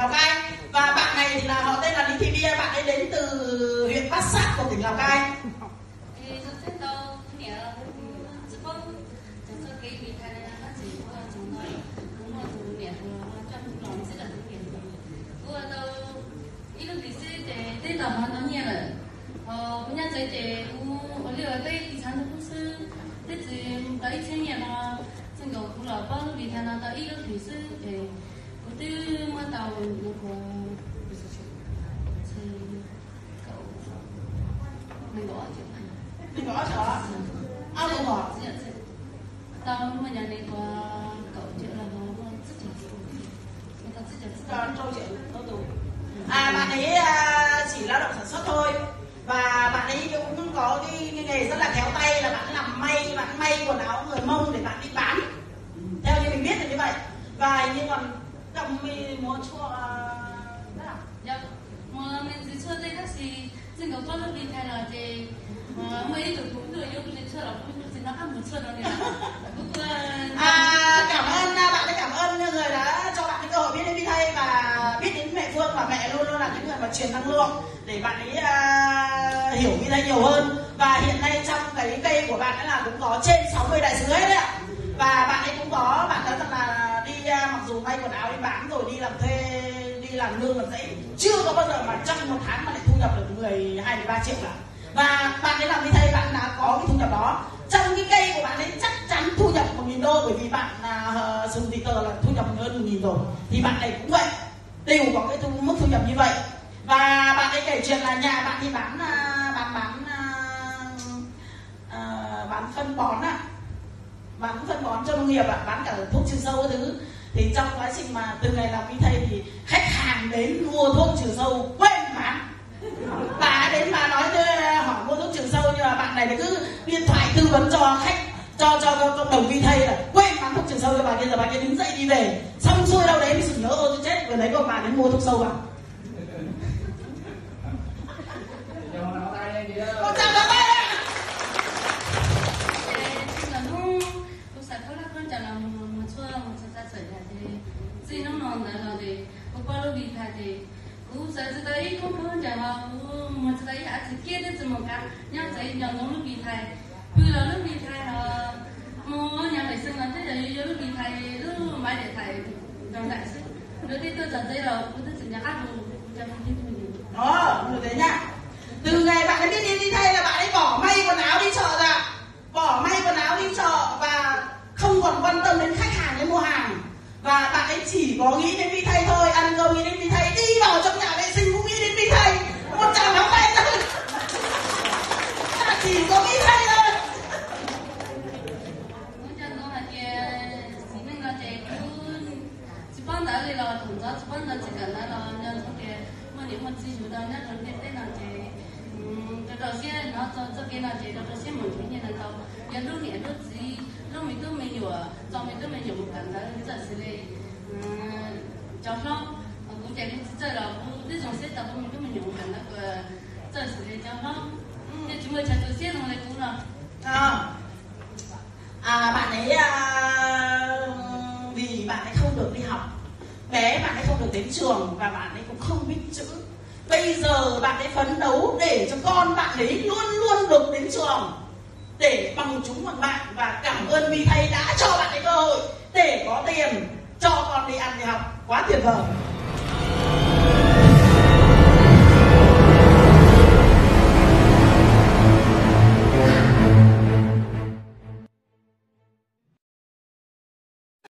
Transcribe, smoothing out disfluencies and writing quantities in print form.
Lào Cai. Và bạn này thì là họ tên là Lý Thị Bia, bạn ấy đến từ huyện Bát Sát của tỉnh Lào Cai. Mình gõ cho ao đồ ngọt. Tao mà nhà này có cậu chuyện là nó Còn trâu chuyện bạn ấy chỉ lao động sản xuất thôi. Và bạn ấy cũng có cái nghề rất là khéo tay, là bạn làm may, bạn may quần áo người Mông để bạn đi bán. Theo như mình biết là như vậy. Và như còn cầm mi muốn cho dạ mà mình chỉ cho đây các gì xin có lớp đi thay là thì mấy tụi cũng được yêu mình chơi là cũng chỉ nó ăn một chơi đó cảm ơn bạn ấy, cảm ơn người đã cho bạn cái cơ hội biết đến Vi Thay và biết đến mẹ Phương, và mẹ luôn luôn là những người mà truyền năng lượng để bạn ấy hiểu Vi Thay nhiều hơn. Và hiện nay trong cái cây của bạn ấy là cũng có trên 60 đại sứ hết đấy ạ. Và bạn ấy cũng có, bạn nói rằng là đi mặc dù may quần áo đi bán rồi đi làm thuê, đi làm nương làm rẫy, chưa có bao giờ mà trong một tháng mà lại thu nhập được 12-13 triệu cả. Và bạn ấy làm Vi Thay, bạn đã có cái thu nhập đó. Trong cái cây của bạn ấy chắc chắn thu nhập 1.000 đô, bởi vì bạn dùng thì tờ là thu nhập hơn 1.000 rồi. Thì bạn này cũng vậy, đều có cái mức thu nhập như vậy. Và bạn ấy kể chuyện là nhà bạn thì bán phân bón bán phân bón cho nông nghiệp bán cả thuốc trừ sâu cái thứ. Thì trong quá trình mà từ ngày làm Vi Thay thì khách hàng đến mua thuốc trừ sâu quên bán. Bà đến bà nói hỏi mua thuốc trừ sâu, nhưng mà bạn này cứ điện thoại tư vấn cho khách, cho cộng đồng Vi Thay là quên bán thuốc trừ sâu cho bà kia, giờ bà kia đứng dậy đi về, xong xuôi đâu đấy mới sực nhớ tôi chết, vừa đấy có bà đến mua thuốc sâu vào. Con chào các bạn. Nó non là thì qua lúc đi thay thì cũng sẽ tới không có nhà mà tới chỉ kia đến một cái nhau thấy nhau nó lúc đi thay, cứ là lúc đi thay là mua nhà vệ sinh là thế là lúc đi thay lúc máy để thay trong đại sức rồi thì tôi giờ đây là tôi tự nhà áp luôn cho mình đó được đấy nhá. Từ ngày bạn ấy biết đi thay là bạn ấy bỏ may quần áo đi chợ ra, bỏ may quần áo đi chợ và không còn quan tâm đến khách hàng đến mua hàng. Và bạn ấy chỉ có nghĩ đến Vi Thay thôi, ăn cơm nghĩ đến Vi Thay, đi vào trong nhà vệ sinh cũng nghĩ đến Vi Thay, một chàng nóng tay thôi, chỉ có Vi Thay thôi. đầu tiên nó cho cái là gì, đầu tiên mình thấy như là tao, giờ lúc này lúc gì, lúc mình cứ mình nhiều, trong mình cứ mình nhiều một lần đó, bây giờ xử lý, cho nó, cũng chạy đi chơi là cũng đi trong xe tao mình cứ mình nhiều một lần đó, chơi xử lý cho nó, thì chúng mình chạy từ xe rồi cũng là, bạn ấy vì bạn ấy không được đi học, bé bạn ấy không được đến trường và bạn ấy cũng không biết chữ. Bây giờ bạn ấy phấn đấu để cho con bạn ấy luôn luôn được đến trường để bằng chúng bằng bạn, và cảm ơn Vi Thay đã cho bạn ấy cơ hội để có tiền cho con đi ăn đi học. Quá tuyệt vời.